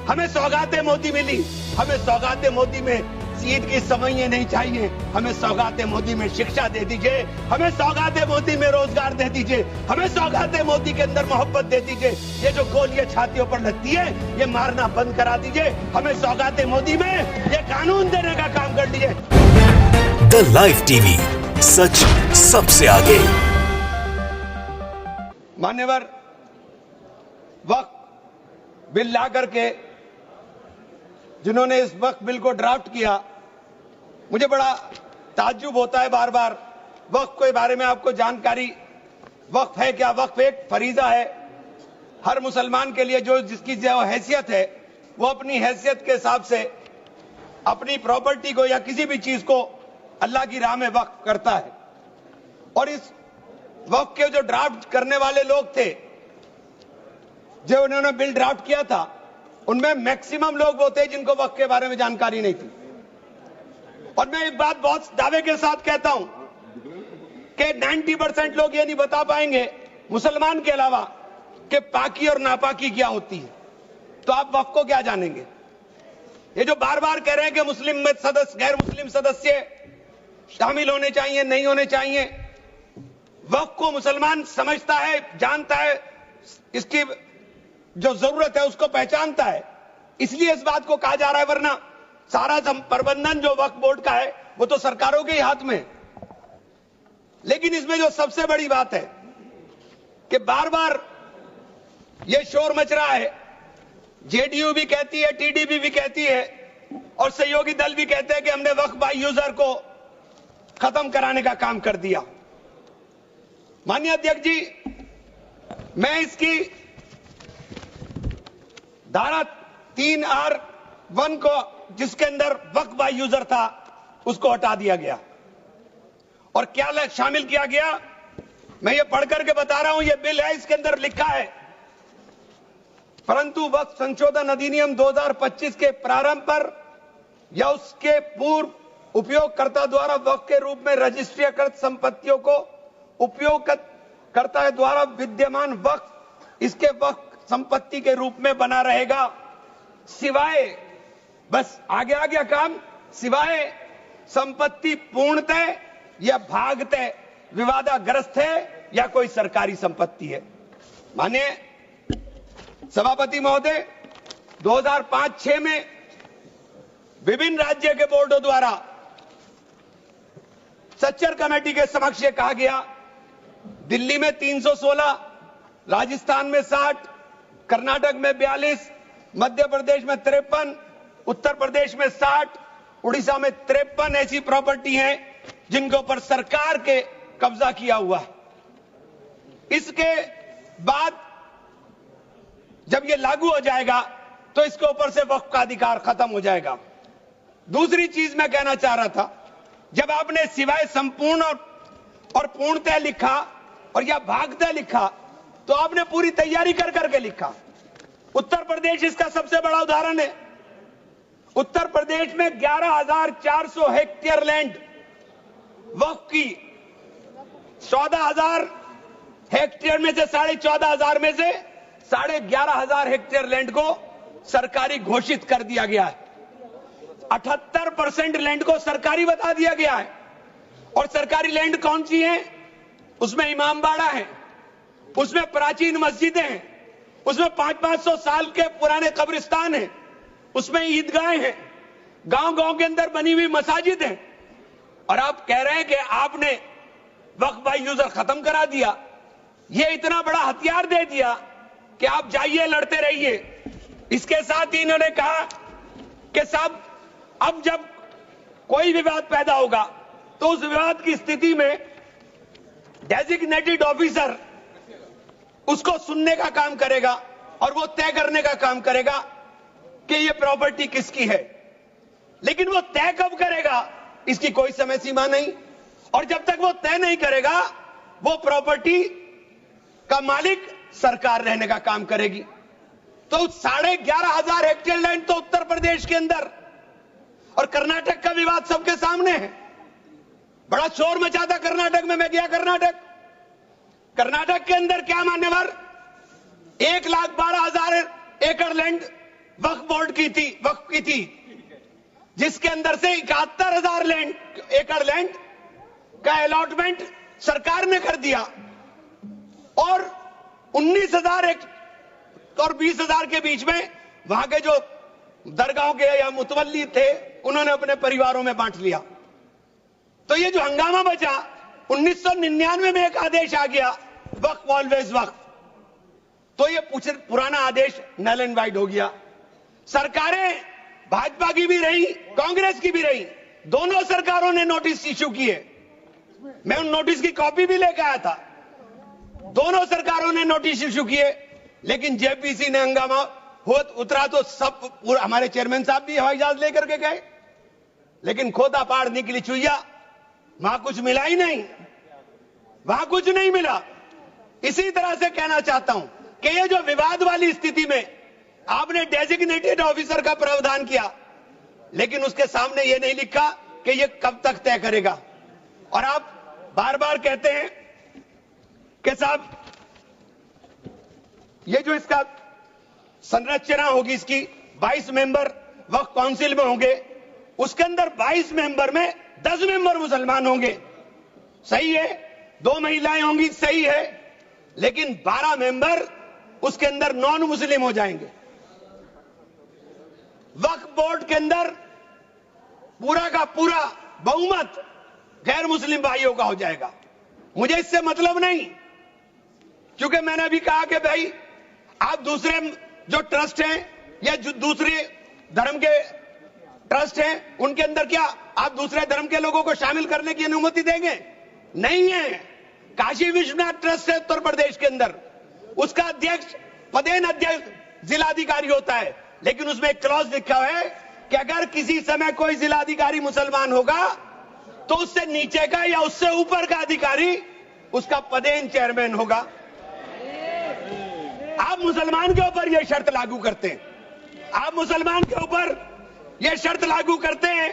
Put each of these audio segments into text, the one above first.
हमें सौगातें मोदी मिली, हमें सौगातें मोदी में सीट की समझे नहीं चाहिए, हमें सौगातें मोदी में शिक्षा दे दीजिए, हमें सौगातें मोदी में रोजगार दे दीजिए, हमें सौगातें मोदी के अंदर मोहब्बत दे दीजिए। ये जो गोलियां छातियों पर लगती है ये मारना बंद करा दीजिए, हमें सौगातें मोदी में ये कानून देने का काम कर लीजिए। द लाइव टीवी, सच सबसे आगे। मान्यवर, वक्फ बिल ला करके जिन्होंने इस वक्फ बिल को ड्राफ्ट किया, मुझे बड़ा ताज्जुब होता है बार बार। वक्फ के बारे में आपको जानकारी, वक्फ है क्या? वक्फ एक फरीजा है। हर मुसलमान के लिए जो जिसकी जो हैसियत है वो अपनी हैसियत के हिसाब से अपनी प्रॉपर्टी को या किसी भी चीज को अल्लाह की राह में वक्फ करता है। और इस वक्फ के जो ड्राफ्ट करने वाले लोग थे, जो उन्होंने बिल ड्राफ्ट किया था, उनमें मैक्सिमम लोग वो थे जिनको वक्फ के बारे में जानकारी नहीं थी। और मैं एक बात बहुत दावे के साथ कहता हूं कि 90% लोग ये नहीं बता पाएंगे, मुसलमान के अलावा, कि पाकी और नापाकी क्या होती है। तो आप वक्फ को क्या जानेंगे? ये जो बार बार कह रहे हैं कि मुस्लिम में सदस्य, गैर मुस्लिम सदस्य शामिल होने चाहिए, नहीं होने चाहिए, वक्फ को मुसलमान समझता है, जानता है, इसकी जो जरूरत है उसको पहचानता है, इसलिए इस बात को कहा जा रहा है। वरना सारा प्रबंधन जो वक्फ बोर्ड का है वो तो सरकारों के ही हाथ में। लेकिन इसमें जो सबसे बड़ी बात है कि बार बार ये शोर मच रहा है, जेडीयू भी कहती है, टीडीपी भी कहती है और सहयोगी दल भी कहते हैं कि हमने वक्फ बाय यूजर को खत्म कराने का काम कर दिया। माननीय अध्यक्ष जी, मैं इसकी धारा 3R1 को, जिसके अंदर वक्फ बाय यूजर था, उसको हटा दिया गया और क्या शामिल किया गया, मैं ये पढ़ करके बता रहा हूं। ये बिल है, इसके अंदर लिखा है, परंतु वक्फ संशोधन अधिनियम 2025 के प्रारंभ पर या उसके पूर्व उपयोगकर्ता द्वारा वक्फ के रूप में रजिस्ट्रीकृत संपत्तियों को उपयोगकर्ता द्वारा विद्यमान वक्फ इसके वक्फ संपत्ति के रूप में बना रहेगा, सिवाय, बस आगे आ गया काम, सिवाय संपत्ति पूर्णतः या भागतः विवादाग्रस्त है या कोई सरकारी संपत्ति है। माननीय सभापति महोदय, 2005-6 में विभिन्न राज्य के बोर्डों द्वारा सच्चर कमेटी के समक्ष ये कहा गया, दिल्ली में 316, राजस्थान में 60, कर्नाटक में 42, मध्य प्रदेश में 53, उत्तर प्रदेश में 60, उड़ीसा में 53 ऐसी प्रॉपर्टी हैं जिनके ऊपर सरकार के कब्जा किया हुआ है। इसके बाद जब ये लागू हो जाएगा तो इसके ऊपर से वक्फ का अधिकार खत्म हो जाएगा। दूसरी चीज मैं कहना चाह रहा था, जब आपने सिवाय संपूर्ण और पूर्णतः लिखा और या भागतः लिखा, तो आपने पूरी तैयारी कर करके लिखा। उत्तर प्रदेश इसका सबसे बड़ा उदाहरण है। उत्तर प्रदेश में 11,400 हेक्टेयर लैंड वक्फ की, 14,000 हेक्टेयर में से 14,500 में से 11,500 हेक्टेयर लैंड को सरकारी घोषित कर दिया गया है। 78% लैंड को सरकारी बता दिया गया है। और सरकारी लैंड कौन सी है? उसमें इमामबाड़ा है, उसमें प्राचीन मस्जिदें हैं, उसमें 500-500 साल के पुराने कब्रिस्तान हैं, उसमें ईदगाहें हैं, गांव-गांव के अंदर बनी हुई मसाजिद हैं। और आप कह रहे हैं कि आपने वक्फ बाय यूजर खत्म करा दिया। ये इतना बड़ा हथियार दे दिया कि आप जाइए, लड़ते रहिए। इसके साथ ही इन्होंने कहा कि साहब, अब जब कोई विवाद पैदा होगा तो उस विवाद की स्थिति में डेजिग्नेटेड ऑफिसर उसको सुनने का काम करेगा और वो तय करने का काम करेगा कि ये प्रॉपर्टी किसकी है। लेकिन वो तय कब करेगा इसकी कोई समय सीमा नहीं, और जब तक वो तय नहीं करेगा वो प्रॉपर्टी का मालिक सरकार रहने का काम करेगी। तो 11,500 हेक्टेयर लैंड तो उत्तर प्रदेश के अंदर, और कर्नाटक का विवाद सबके सामने है। बड़ा शोर मचा था कर्नाटक में, मैं गया कर्नाटक के अंदर क्या मान्यवर, 1,12,000 एकड़ लैंड वक्फ बोर्ड की थी, जिसके अंदर से 71,000 एकड़ लैंड का अलॉटमेंट सरकार ने कर दिया और 19,000 और 20,000 के बीच में वहां के जो दरगाहों के या मुतवल्ली थे उन्होंने अपने परिवारों में बांट लिया। तो ये जो हंगामा बचा, 1999 में एक आदेश आ गया, वक्फ ऑलवेज वक्फ, तो ये पुराना आदेश नल एंड वाइड हो गया। सरकारें भाजपा की भी रही, कांग्रेस की भी रही, दोनों सरकारों ने नोटिस इश्यू किए। मैं उन नोटिस की कॉपी भी लेकर आया था। दोनों सरकारों ने नोटिस इश्यू किए, लेकिन जेपीसी ने हंगामा उतरा तो सब हमारे चेयरमैन साहब भी हवाई जहाज लेकर के गए, लेकिन खोदा पहाड़ निकली चुईया, वहां कुछ मिला ही नहीं, वहां कुछ नहीं मिला। इसी तरह से कहना चाहता हूं कि ये जो विवाद वाली स्थिति में आपने डेजिग्नेटेड ऑफिसर का प्रावधान किया, लेकिन उसके सामने ये नहीं लिखा कि ये कब तक तय करेगा। और आप बार बार कहते हैं कि साहब ये जो इसका संरचना होगी, इसकी 22 मेंबर वक्फ काउंसिल में होंगे, उसके अंदर 22 मेंबर में 10 मेंबर मुसलमान होंगे, सही है, 2 महिलाएं होंगी, सही है, लेकिन 12 मेंबर उसके अंदर नॉन मुस्लिम हो जाएंगे। वक्फ बोर्ड के अंदर पूरा का पूरा बहुमत गैर मुस्लिम भाइयों का हो जाएगा। मुझे इससे मतलब नहीं, क्योंकि मैंने अभी कहा कि भाई आप दूसरे जो ट्रस्ट हैं या जो दूसरे धर्म के ट्रस्ट हैं, उनके अंदर क्या आप दूसरे धर्म के लोगों को शामिल करने की अनुमति देंगे? नहीं है। काशी विश्वनाथ ट्रस्ट है उत्तर प्रदेश के अंदर, उसका अध्यक्ष पदेन अध्यक्ष जिलाधिकारी होता है, लेकिन उसमें एक क्लॉज लिखा हुआ है कि अगर किसी समय कोई जिलाधिकारी मुसलमान होगा तो उससे नीचे का या उससे ऊपर का अधिकारी उसका पदेन चेयरमैन होगा। आप मुसलमान के ऊपर यह शर्त लागू करते हैं, आप मुसलमान के ऊपर यह शर्त लागू करते हैं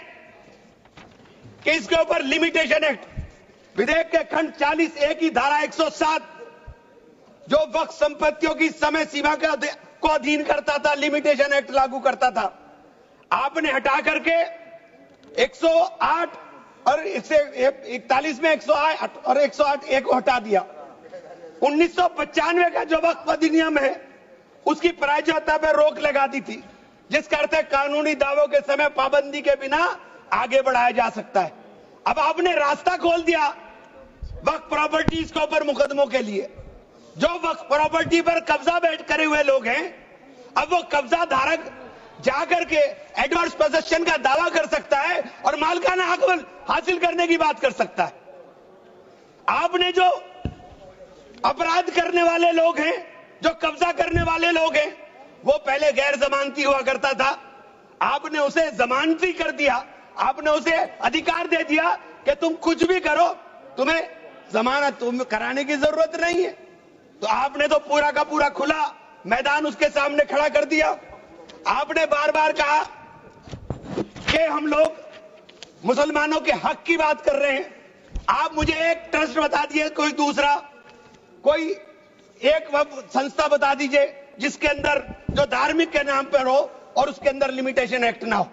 कि इसके ऊपर लिमिटेशन एक्ट, विधेयक के खंड 40A की धारा 107 जो वक्फ संपत्तियों की समय सीमा को अधीन करता था, लिमिटेशन एक्ट लागू करता था, आपने हटा करके 108 और 41 में 108 और 108A को हटा दिया। 1995 का जो वक्फ अधिनियम है उसकी प्रायज्यता पर रोक लगा दी थी, जिसका अर्थ है कानूनी दावों के समय पाबंदी के बिना आगे बढ़ाया जा सकता है। अब आपने रास्ता खोल दिया वक्फ प्रॉपर्टीज के ऊपर मुकदमों के लिए। जो वक्फ प्रॉपर्टी पर कब्जा करे हुए लोग हैं, अब वो कब्जा धारक जाकर के एडवर्स पोजेशन का दावा कर सकता है और मालिकाना हक हासिल करने की बात कर सकता है। आपने जो अपराध करने वाले लोग हैं, जो कब्जा करने वाले लोग हैं, वो पहले गैर जमानती हुआ करता था, आपने उसे जमानती कर दिया, आपने उसे अधिकार दे दिया कि तुम कुछ भी करो, तुम्हें जमानत कराने की जरूरत नहीं है। तो आपने तो पूरा का पूरा खुला मैदान उसके सामने खड़ा कर दिया। आपने बार बार कहा कि हम लोग मुसलमानों के हक की बात कर रहे हैं। आप मुझे एक ट्रस्ट बता दिए, कोई दूसरा, कोई एक संस्था बता दीजिए जिसके अंदर जो धार्मिक के नाम पर हो और उसके अंदर लिमिटेशन एक्ट ना हो।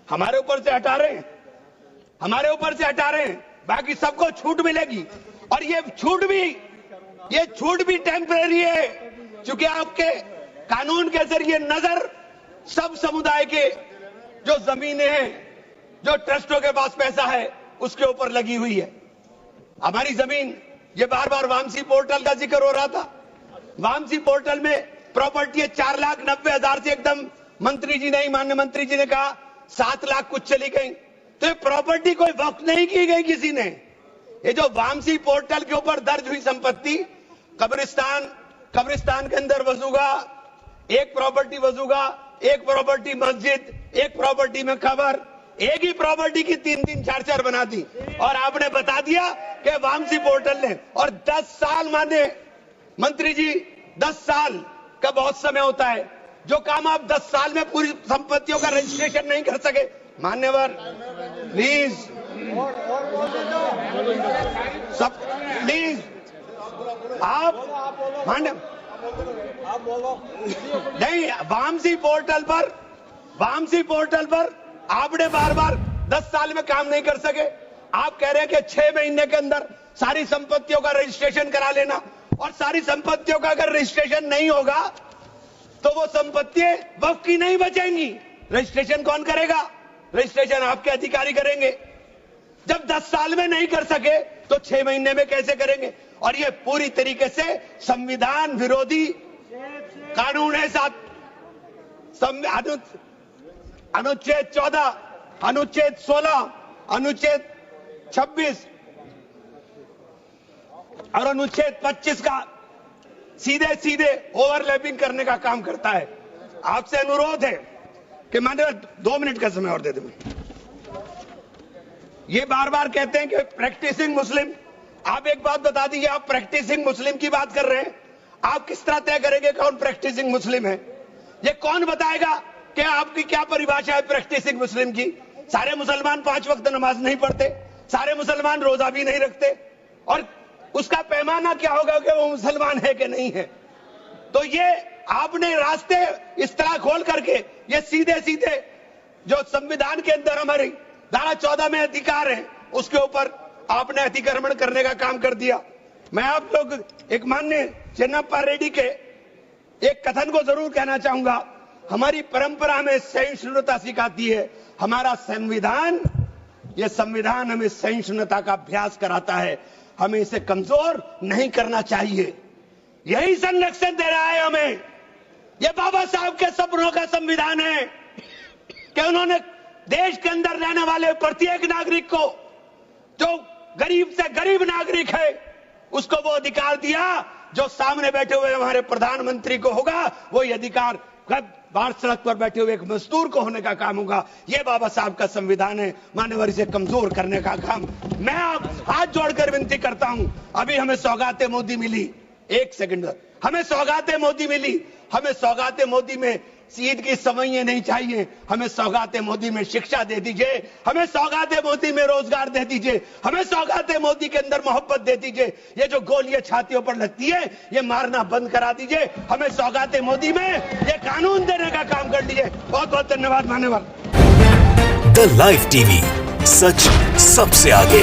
हमारे ऊपर से हटा रहे हैं, हमारे ऊपर से हटा रहे हैं, बाकी सबको छूट मिलेगी। और ये छूट भी टेम्परेरी है, क्योंकि आपके कानून के जरिए नजर सब समुदाय के जो जमीनें हैं, जो ट्रस्टों के पास पैसा है, उसके ऊपर लगी हुई है। हमारी जमीन, ये बार बार वामसी पोर्टल का जिक्र हो रहा था, वामसी पोर्टल में प्रॉपर्टी है 4,90,000 से एकदम मंत्री जी ने, माननीय मंत्री जी ने कहा 7 लाख कुछ चली गई। तो ये प्रॉपर्टी कोई वक्त नहीं की गई किसी ने। ये जो वामसी पोर्टल के ऊपर दर्ज हुई संपत्ति, कब्रिस्तान के अंदर वसूगा, एक प्रॉपर्टी वसूगा, एक प्रॉपर्टी मस्जिद, एक प्रॉपर्टी में कब्र, एक ही प्रॉपर्टी की 3-3, 4-4 बना दी। और आपने बता दिया कि वामसी पोर्टल ने, और 10 साल माने मंत्री जी, 10 साल का बहुत समय होता है। जो काम आप 10 साल में पूरी संपत्तियों का रजिस्ट्रेशन नहीं कर सके, मान्यवर प्लीज सब प्लीज आप नहीं, वामसी पोर्टल पर आपने बार बार 10 साल में काम नहीं कर सके। आप कह रहे हैं कि 6 महीने के अंदर सारी संपत्तियों का रजिस्ट्रेशन करा लेना, और सारी संपत्तियों का अगर रजिस्ट्रेशन नहीं होगा तो वो संपत्तियां वक्फ की नहीं बचेंगी। रजिस्ट्रेशन कौन करेगा? रजिस्ट्रेशन आपके अधिकारी करेंगे। जब 10 साल में नहीं कर सके तो 6 महीने में कैसे करेंगे? और ये पूरी तरीके से संविधान विरोधी कानून है। साथ अनुच्छेद 14, अनुच्छेद 16, अनुच्छेद 26 और अनुच्छेद 25 का सीधे सीधे ओवरलैपिंग करने का काम करता है। आपसे अनुरोध है कि माननीय 2 मिनट का समय और दे दें। ये बार बार कहते हैं कि प्रैक्टिसिंग मुस्लिम। आप एक बात बता दीजिए, आप प्रैक्टिसिंग मुस्लिम की बात कर रहे हैं, आप किस तरह तय करेंगे कौन प्रैक्टिसिंग मुस्लिम है? ये कौन बताएगा कि आपकी क्या परिभाषा है प्रैक्टिसिंग मुस्लिम की? सारे मुसलमान 5 वक्त नमाज नहीं पढ़ते, सारे मुसलमान रोजा भी नहीं रखते, और उसका पैमाना क्या होगा कि वो मुसलमान है कि नहीं है? तो ये आपने रास्ते इस तरह खोल करके ये सीधे सीधे जो संविधान के अंदर हमारी धारा 14 में अधिकार है उसके ऊपर आपने अतिक्रमण करने का काम कर दिया। मैं आप लोग एक माननीय चिन्नप्पा रेड्डी के एक कथन को जरूर कहना चाहूंगा। हमारी परंपरा में सहिष्णुता सिखाती है, हमारा संविधान, यह संविधान हमें सहिष्णुता का अभ्यास कराता है। हमें इसे कमजोर नहीं करना चाहिए। यही संरक्षण दे रहा है हमें। यह बाबा साहब के सपनों का संविधान है कि उन्होंने देश के अंदर रहने वाले प्रत्येक नागरिक को, जो गरीब से गरीब नागरिक है, उसको वो अधिकार दिया जो सामने बैठे हुए हमारे प्रधानमंत्री को होगा। वो ये अधिकार बाहर सड़क पर बैठे हुए एक मजदूर को होने का काम होगा। ये बाबा साहब का संविधान है। मान्यवर, इसे कमजोर करने का काम मैं आप हाथ जोड़कर विनती करता हूं। अभी हमें सौगाते मोदी मिली, 1 सेकंड, हमें सौगाते मोदी मिली। हमें सौगाते मोदी में ईद की सवैयां नहीं चाहिए, हमें सौगाते मोदी में शिक्षा दे दीजिए, हमें सौगाते मोदी में रोजगार दे दीजिए, हमें सौगाते मोदी के अंदर मोहब्बत दे दीजिए। ये जो गोलियां छातियों पर लगती है ये मारना बंद करा दीजिए। हमें सौगाते मोदी में ये कानून देने का काम कर दीजिए। बहुत बहुत धन्यवाद मान्यवर। द लाइव टीवी, सच सबसे आगे।